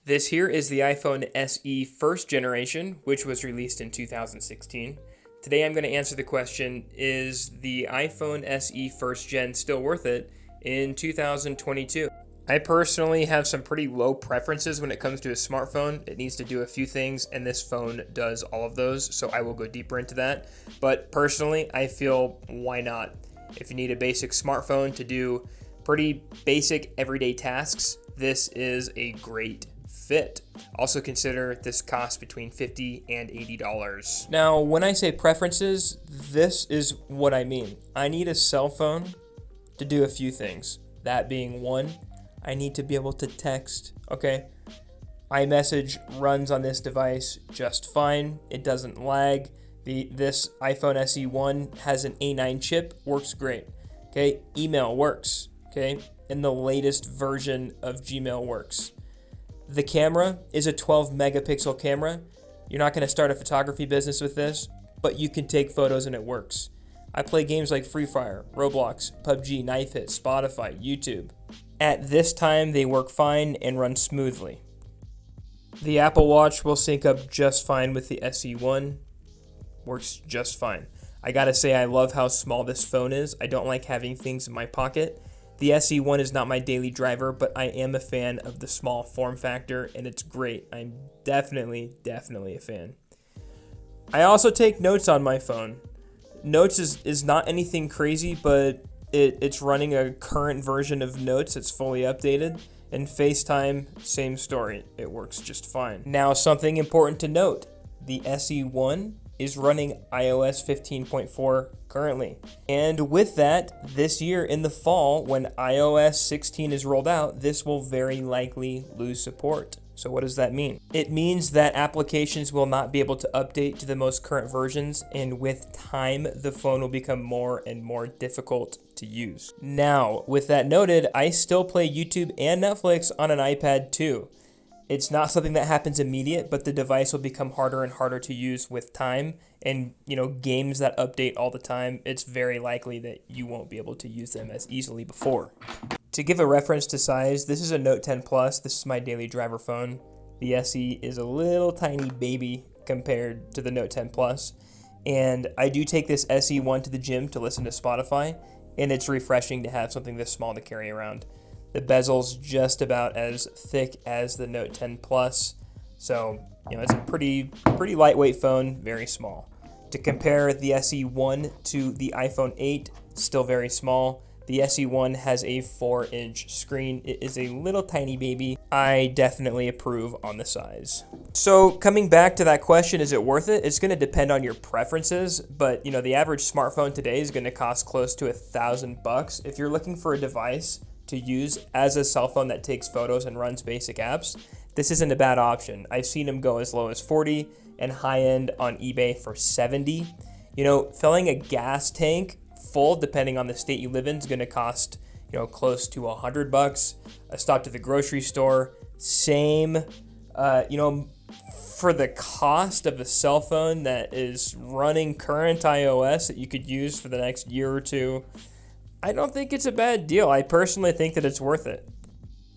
This here is the iPhone SE first generation, which was released in 2016. Today I'm going to answer the question, is the iPhone SE first gen still worth it in 2022? I personally have some pretty low preferences when it comes to a smartphone. It needs to do a few things, and this phone does all of those, so I will go deeper into that. But personally, I feel, why not? If you need a basic smartphone to do pretty basic everyday tasks, this is a great fit. Also consider this costs between $50 and $80. Now, when I say preferences, this is what I mean. I need a cell phone to do a few things. That being one, I need to be able to text. Okay, iMessage runs on this device just fine. It doesn't lag. This iPhone SE1 has an A9 chip, works great. Okay, email works. Okay, and the latest version of Gmail works. The camera is a 12 megapixel camera. You're not going to start a photography business with this, but you can take photos and it works. I play games like Free Fire, Roblox, PUBG, Knife Hit, Spotify, YouTube. At this time, they work fine and run smoothly. The Apple Watch will sync up just fine with the SE1. Works just fine. I gotta say, I love how small this phone is. I don't like having things in my pocket. The SE1 is not my daily driver, but I am a fan of the small form factor, and it's great. I'm definitely a fan. I also take notes on my phone. Notes is not anything crazy, but it's running a current version of Notes. It's fully updated. And FaceTime, same story. It works just fine. Now, something important to note. The SE1 is running iOS 15.4 currently. And with that, this year in the fall, when iOS 16 is rolled out, this will very likely lose support. So what does that mean? It means that applications will not be able to update to the most current versions, and with time, the phone will become more and more difficult to use. Now, with that noted, I still play YouTube and Netflix on an iPad too. It's not something that happens immediate, but the device will become harder and harder to use with time. And, games that update all the time, it's very likely that you won't be able to use them as easily before. To give a reference to size, this is a Note 10 Plus. This is my daily driver phone. The SE is a little tiny baby compared to the Note 10 Plus. And I do take this SE1 to the gym to listen to Spotify, and it's refreshing to have something this small to carry around. The bezel's just about as thick as the Note 10 Plus, so it's a pretty lightweight phone, very small. To compare the SE1 to the iPhone 8, still very small. The SE1 has a 4-inch screen. It is a little tiny baby. I definitely approve on the size. So coming back to that question, is it worth it? It's going to depend on your preferences, but the average smartphone today is going to cost close to $1,000. If you're looking for a device to use as a cell phone that takes photos and runs basic apps, this isn't a bad option. I've seen them go as low as $40 and high end on eBay for $70. Filling a gas tank full, depending on the state you live in, is going to cost close to $100. A stop to the grocery store, same. For the cost of a cell phone that is running current iOS that you could use for the next year or two, I don't think it's a bad deal. I personally think that it's worth it.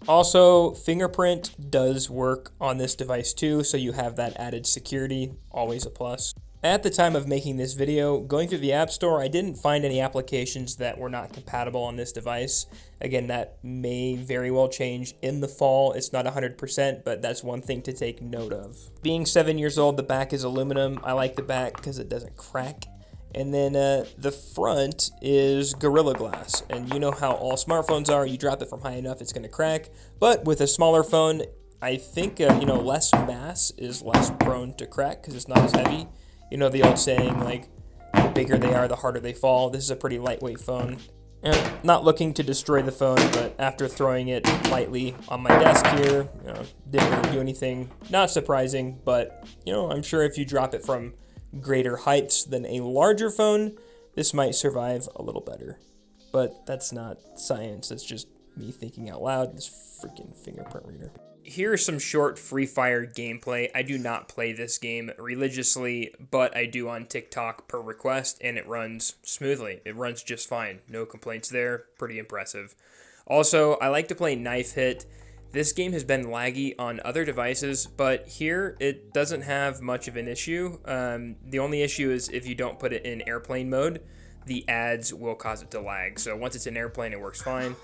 Also, fingerprint does work on this device too, so you have that added security, always a plus. At the time of making this video, going through the App Store, I didn't find any applications that were not compatible on this device. Again, that may very well change in the fall. It's not 100%, but that's one thing to take note of. Being 7 years old, the back is aluminum. I like the back because it doesn't crack. And then the front is Gorilla Glass. And you know how all smartphones are. You drop it from high enough, it's going to crack. But with a smaller phone, I think less mass is less prone to crack because it's not as heavy. The old saying, like, the bigger they are, the harder they fall. This is a pretty lightweight phone. And not looking to destroy the phone, but after throwing it lightly on my desk here, didn't really do anything. Not surprising, but, I'm sure if you drop it from greater heights than a larger phone, this might survive a little better. But that's not science, that's just me thinking out loud. This freaking fingerprint reader. Here's some short Free Fire gameplay. I do not play this game religiously, but I do on TikTok per request, and it runs smoothly. It runs just fine. No complaints there. Pretty impressive. Also, I like to play Knife Hit. This game has been laggy on other devices, but here it doesn't have much of an issue. The only issue is if you don't put it in airplane mode, the ads will cause it to lag. So once it's in airplane, it works fine.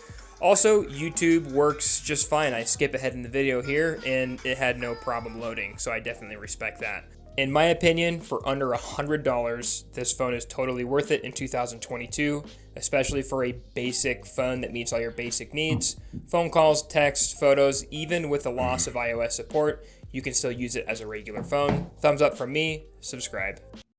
Also, YouTube works just fine. I skip ahead in the video here, and it had no problem loading, so I definitely respect that. In my opinion, for under $100, this phone is totally worth it in 2022, especially for a basic phone that meets all your basic needs. Phone calls, text, photos, even with the loss of iOS support, you can still use it as a regular phone. Thumbs up from me, subscribe.